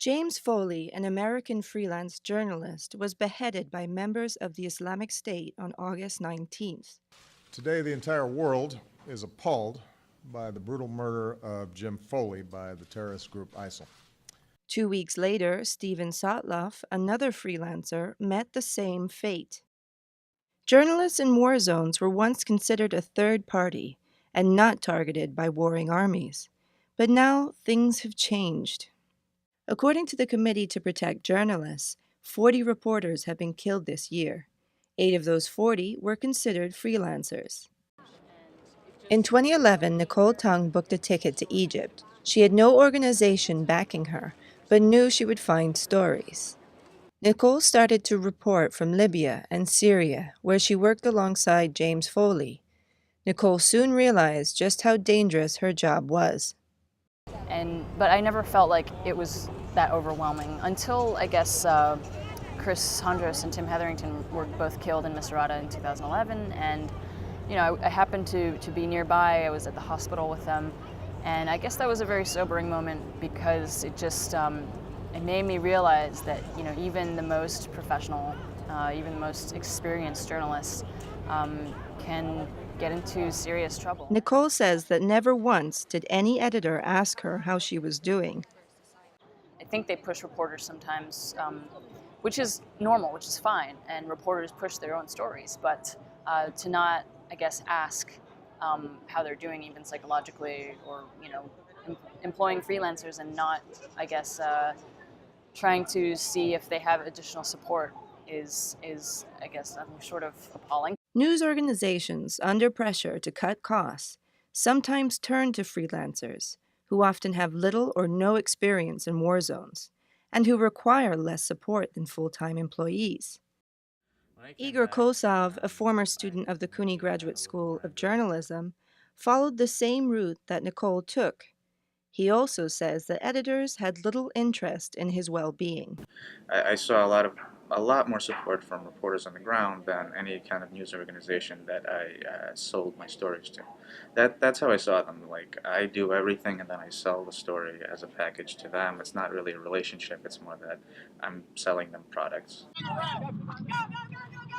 James Foley, an American freelance journalist, was beheaded by members of the Islamic State on August 19th. Today, the entire world is appalled by the brutal murder of Jim Foley by the terrorist group ISIL. 2 weeks later, Steven Sotloff, another freelancer, met the same fate. Journalists in war zones were once considered a third party and not targeted by warring armies. But now things have changed. According to the Committee to Protect Journalists, 40 reporters have been killed this year. 8 of those 40 were considered freelancers. In 2011, Nicole Tung booked a ticket to Egypt. She had no organization backing her, but knew she would find stories. Nicole started to report from Libya and Syria, where she worked alongside James Foley. Nicole soon realized just how dangerous her job was. But I never felt like it was that overwhelming until, I guess, Chris Hondros and Tim Hetherington were both killed in Misrata in 2011, and I happened to be nearby. I was at the hospital with them, and I guess that was a very sobering moment because it just it made me realize that even the most professional, even the most experienced journalists can get into serious trouble. Nicole says that never once did any editor ask her how she was doing. I think they push reporters sometimes, which is normal, which is fine, and reporters push their own stories, but to not, I guess, ask how they're doing even psychologically, or employing freelancers and not, I guess, trying to see if they have additional support is I guess, sort of appalling. News organizations, under pressure to cut costs, sometimes turn to freelancers, who often have little or no experience in war zones, and who require less support than full-time employees. Igor Kosov, a former student of the CUNY Graduate School of Journalism, followed the same route that Nicole took. He also says that editors had little interest in his well-being. I saw a lot more support from reporters on the ground than any kind of news organization that I sold my stories to. That's how I saw them. Like, I do everything and then I sell the story as a package to them. It's not really a relationship. It's more that I'm selling them products.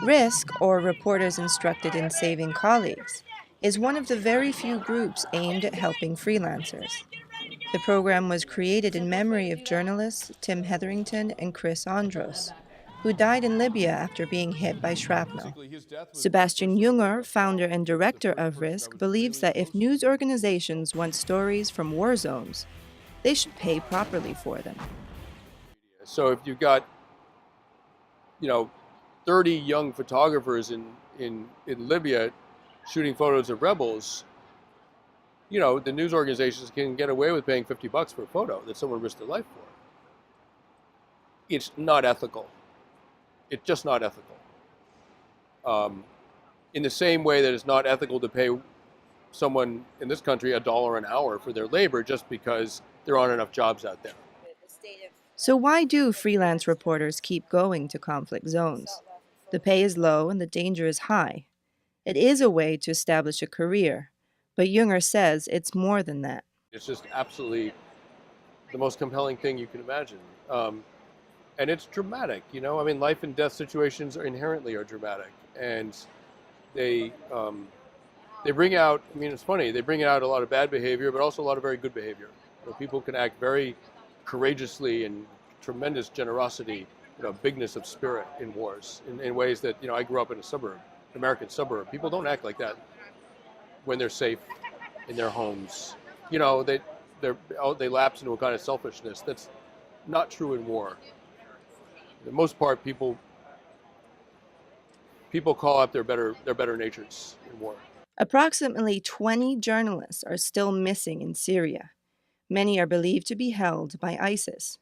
RISK, or Reporters Instructed in Saving Colleagues, is one of the very few groups aimed at helping freelancers. The program was created in memory of journalists Tim Hetherington and Chris Andros, who died in Libya after being hit by shrapnel. Sebastian Junger, founder and director of RISK, believes that if news organizations want stories from war zones, they should pay properly for them. So if you've got, 30 young photographers in Libya shooting photos of rebels, the news organizations can get away with paying $50 for a photo that someone risked their life for. It's not ethical. It's just not ethical. In the same way that it's not ethical to pay someone in this country $1 an hour for their labor just because there aren't enough jobs out there. So why do freelance reporters keep going to conflict zones? The pay is low and the danger is high. It is a way to establish a career, but Junger says it's more than that. It's just absolutely the most compelling thing you can imagine. And it's dramatic, life and death situations inherently are dramatic. And they bring out, it's funny, they bring out a lot of bad behavior, but also a lot of very good behavior. People can act very courageously and tremendous generosity, bigness of spirit in wars in ways that, I grew up in a suburb, American suburb. People don't act like that when they're safe in their homes. They lapse into a kind of selfishness that's not true in war. For the most part, people call up their better natures in war. Approximately 20 journalists are still missing in Syria. Many are believed to be held by ISIS.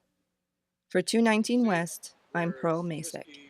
For 219 West, I'm Pearl Macek.